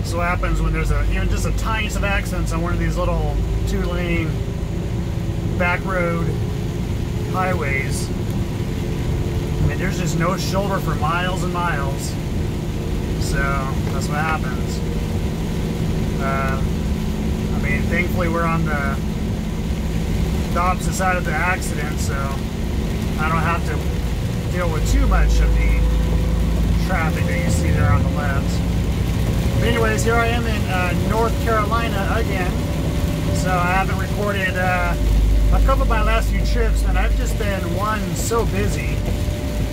So what happens when there's even just a tiniest of accidents on one of these little 2-lane back road highways, I mean, there's just no shoulder for miles and miles. So that's what happens. I mean, thankfully we're on the opposite side of the accident, so I don't have to deal with too much of the traffic that you see there on the left. But anyways, here I am in North Carolina again. So I haven't recorded a couple of my last few trips, and I've just been, one, so busy,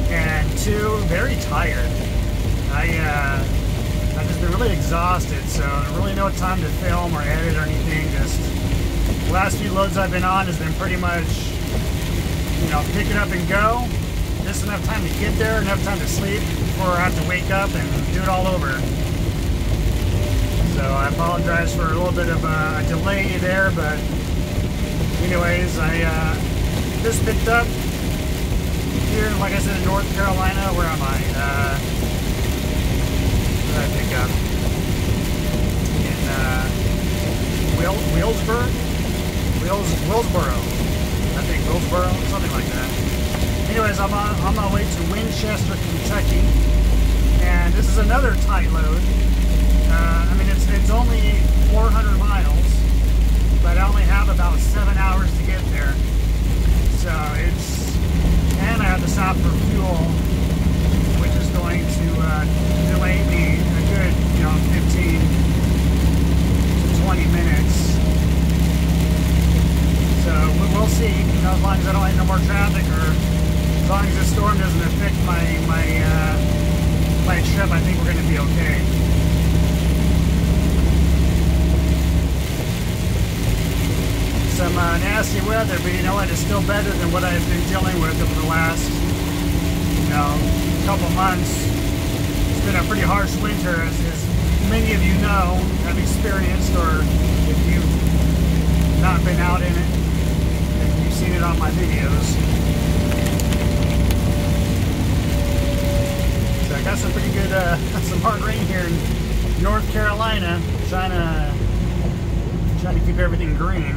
and two, very tired. I've just been really exhausted, so really no time to film or edit or anything. Just the last few loads I've been on has been pretty much, you know, pick it up and go. Just enough time to get there, enough time to sleep before I have to wake up and do it all over. So I apologize for a little bit of a delay there, but anyways, I just picked up here, like I said, in North Carolina. Where am I? What did I pick up? In Willsboro. I think Willsboro, something like that. Anyways, I'm on my way to Winchester, Kentucky, and this is another tight load. I mean, it's only 400 miles, but I only have about 7 hours to get there. So and I have to stop for fuel, which is going to delay me a good, 15 to 20 minutes. So we'll see, as long as I don't hit no more traffic, or as long as the storm doesn't affect my trip, I think we're going to be okay. Some nasty weather, but you know what, it's still better than what I've been dealing with over the last, couple months. It's been a pretty harsh winter, as many of you know, have experienced, or if you've not been out in it, and you've seen it on my videos. So I got some pretty good, some hard rain here in North Carolina, trying to keep everything green.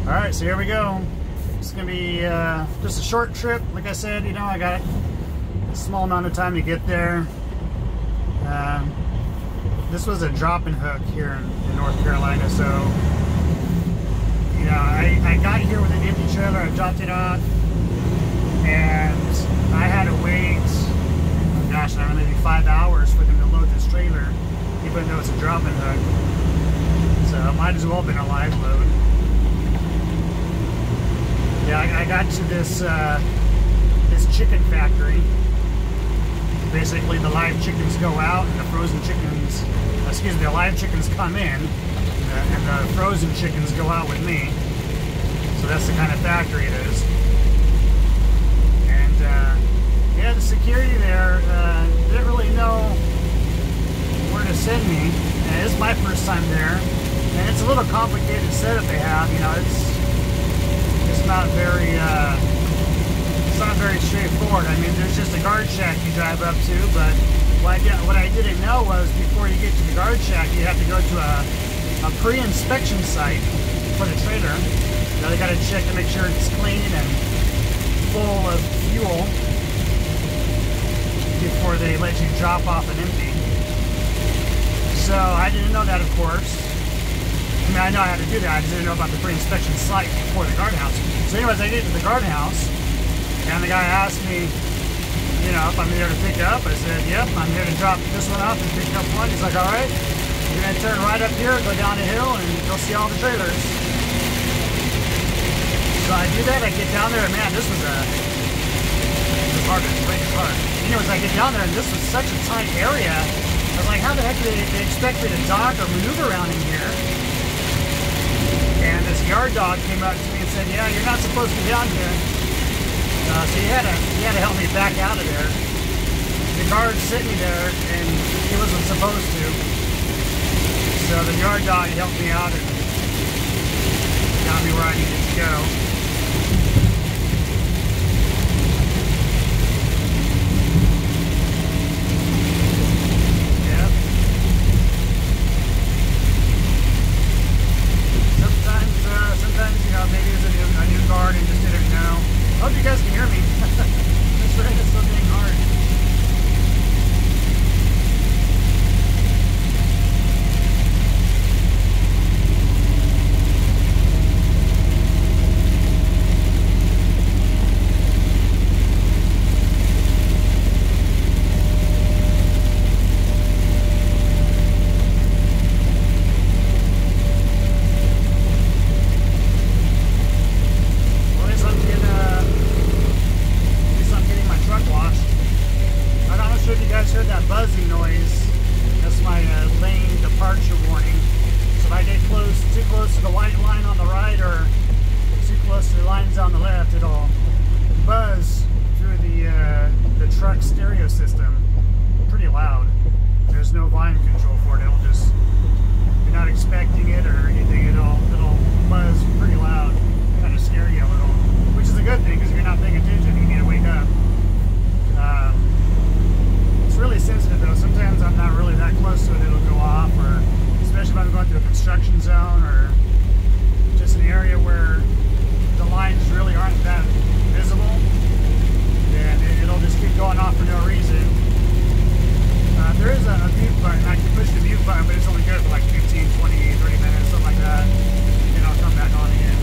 Alright, so here we go. It's going to be just a short trip. Like I said, I got a small amount of time to get there. This was a drop and hook here in North Carolina, so I got here with an empty trailer. I dropped it off, and I had to wait, gosh, I don't know, maybe 5 hours for them to load this trailer, even though it's a drop and hook. So it might as well have been a live load. Yeah, I got to this chicken factory. Basically, the live chickens go out, and the frozen chickens, the live chickens come in, and the frozen chickens go out with me. So that's the kind of factory it is. And yeah, the security there didn't really know where to send me. And it's my first time there, and it's a little complicated setup they have. It's not very straightforward. I mean, there's just a guard shack you drive up to, but what I didn't know was before you get to the guard shack, you have to go to a pre-inspection site for the trailer. They got to check to make sure it's clean and full of fuel before they let you drop off an empty. So I didn't know that, of course. I mean, I know how to do that. I just didn't know about the pre-inspection site before the guardhouse. So anyways, I get to the guardhouse, and the guy asked me, if I'm here to pick up. I said, yep, I'm here to drop this one off and pick up one. He's like, all right, you're going to turn right up here, go down the hill, and you'll see all the trailers. So I do that, I get down there, and man, this was hard to explain, it's hard. Anyways, I get down there, and this was such a tight area. I was like, how the heck do they expect me to dock or maneuver around in here? And this yard dog came up to me and said, yeah, you're not supposed to be down here. So he had to help me back out of there. The guard's sitting there, and he wasn't supposed to. So the yard dog helped me out and got me where I needed to go. guys heard that buzzing noise, that's my lane departure warning. So if I get too close to the white line on the right or too close to the lines on the left, it'll buzz through the truck stereo system. Pretty loud. There's no volume control for it. It'll just, if you're not expecting it or anything, it'll buzz pretty loud, kind of scare you a little, which is a good thing because if you're not paying attention, you need to wake up. It's really sensitive though. Sometimes I'm not really that close to it, it'll go off, or especially if I'm going through a construction zone or just an area where the lines really aren't that visible, then it'll just keep going off for no reason. There is a mute button. I can push the mute button, but it's only good for like 15, 20, 30 minutes, something like that. Then I'll come back on again.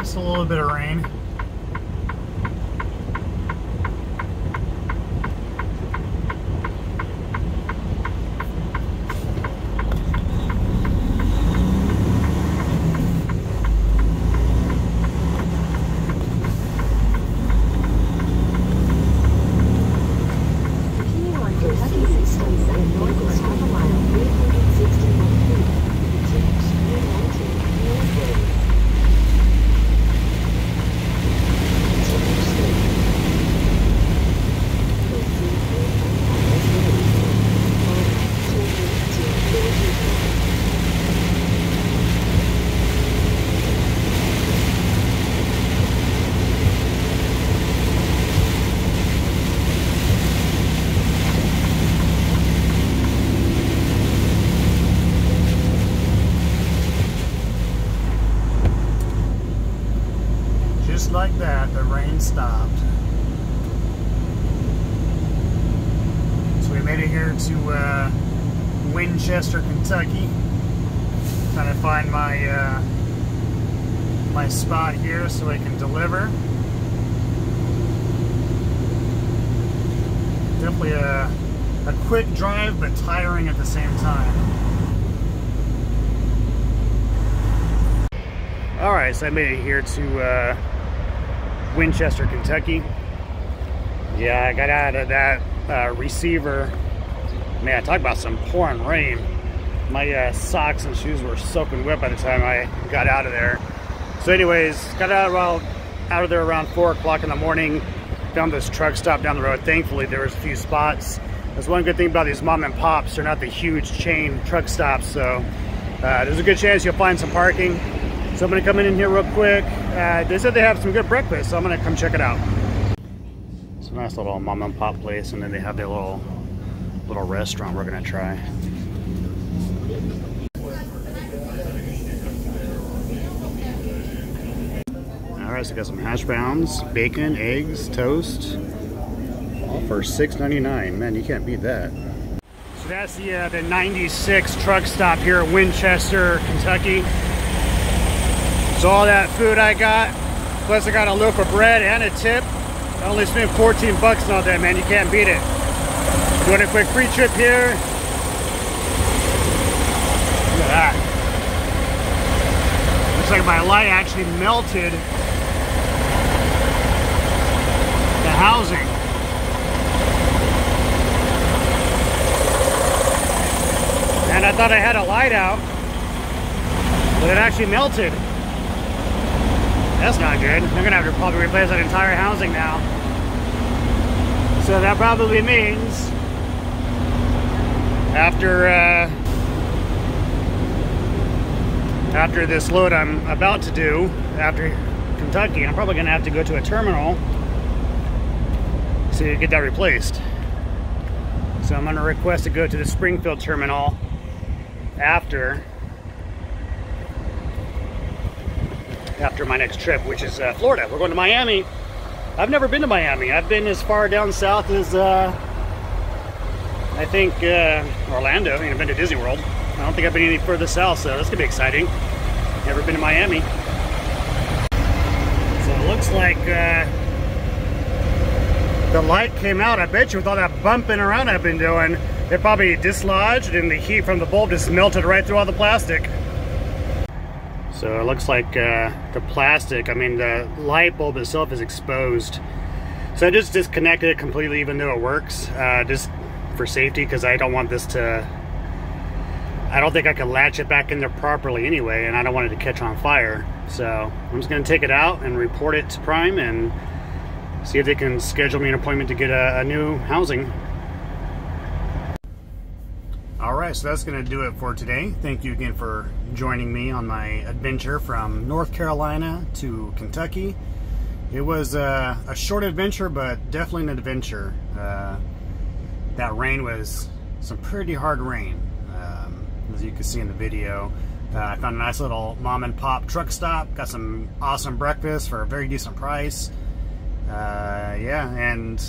A little bit of rain. Just like that, the rain stopped. So we made it here to Winchester, Kentucky. Trying to find my my spot here so I can deliver. Definitely a quick drive, but tiring at the same time. Alright, so I made it here to Winchester, Kentucky. Yeah, I got out of that receiver. Man, talk about some pouring rain. My socks and shoes were soaking wet by the time I got out of there. So anyways, got out of there around 4 o'clock in the morning. Found this truck stop down the road. Thankfully, there was a few spots That's one good thing about these mom and pops. They're not the huge chain truck stops, so there's a good chance you'll find some parking. So I'm gonna come in here real quick. They said they have some good breakfast, so I'm gonna come check it out. It's a nice little mom and pop place, and then they have their little restaurant we're gonna try. Alright, so we got some hash browns, bacon, eggs, toast, all for $6.99. Man, you can't beat that. So that's the 96 truck stop here in Winchester, Kentucky. So all that food I got, plus I got a loaf of bread and a tip. I only spent 14 bucks on all that, man. You can't beat it. Doing a quick pre-trip here. Look at that. Looks like my light actually melted the housing. And I thought I had a light out, but it actually melted. That's not good. I'm gonna have to probably replace that entire housing now. So that probably means after this load I'm about to do, after Kentucky, I'm probably gonna have to go to a terminal to get that replaced. So I'm gonna request to go to the Springfield terminal after my next trip, which is Florida. We're going to Miami. I've never been to Miami. I've been as far down south as I think Orlando. I mean, I've been to Disney World. I don't think I've been any further south, so that's gonna be exciting. Never been to Miami. So it looks like the light came out. I bet you with all that bumping around I've been doing, it probably dislodged and the heat from the bulb just melted right through all the plastic. So it looks like the plastic, I mean the light bulb itself is exposed. So I just disconnected it completely even though it works, just for safety, because I don't want this to, I don't think I can latch it back in there properly anyway, and I don't want it to catch on fire. So I'm just going to take it out and report it to Prime and see if they can schedule me an appointment to get a new housing. Alright, so that's going to do it for today. Thank you again for joining me on my adventure from North Carolina to Kentucky. It was a short adventure, but definitely an adventure. That rain was some pretty hard rain, as you can see in the video. I found a nice little mom and pop truck stop, got some awesome breakfast for a very decent price. Yeah, and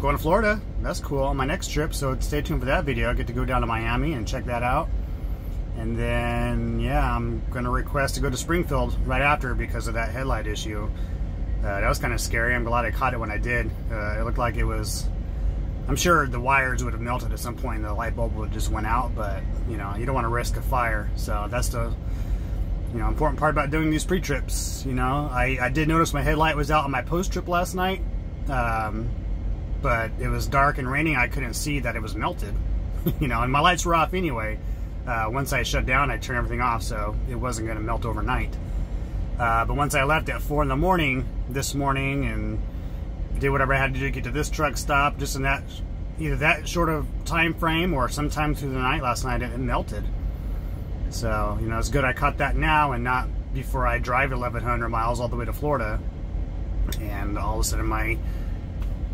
going to Florida, that's cool, on my next trip, so stay tuned for that video. I get to go down to Miami and check that out. And then, yeah, I'm going to request to go to Springfield right after because of that headlight issue. That was kind of scary. I'm glad I caught it when I did. It looked like it was, I'm sure the wires would have melted at some point and the light bulb would have just went out, but you know, you don't want to risk a fire. So that's the, you know, important part about doing these pre-trips. You know, I did notice my headlight was out on my post-trip last night, but it was dark and raining. I couldn't see that it was melted. You know, and my lights were off anyway. Once I shut down, I turned everything off, so it wasn't going to melt overnight. But once I left at 4 in the morning this morning and did whatever I had to do to get to this truck stop, just in that, either that short of time frame or sometime through the night last night, it melted. So, you know, it's good I caught that now and not before I drive 1,100 miles all the way to Florida. And all of a sudden my,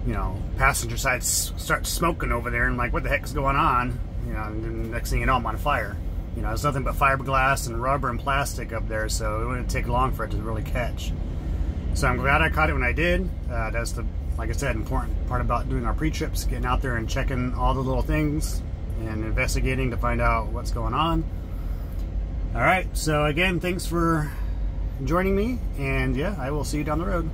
you know, passenger side starts smoking over there and I'm like, what the heck is going on? You know, and then next thing you know, I'm on fire. You know, it's nothing but fiberglass and rubber and plastic up there, so it wouldn't take long for it to really catch. So I'm glad I caught it when I did. That's the, like I said, important part about doing our pre-trips, getting out there and checking all the little things and investigating to find out what's going on. All right, so again, thanks for joining me, and yeah, I will see you down the road.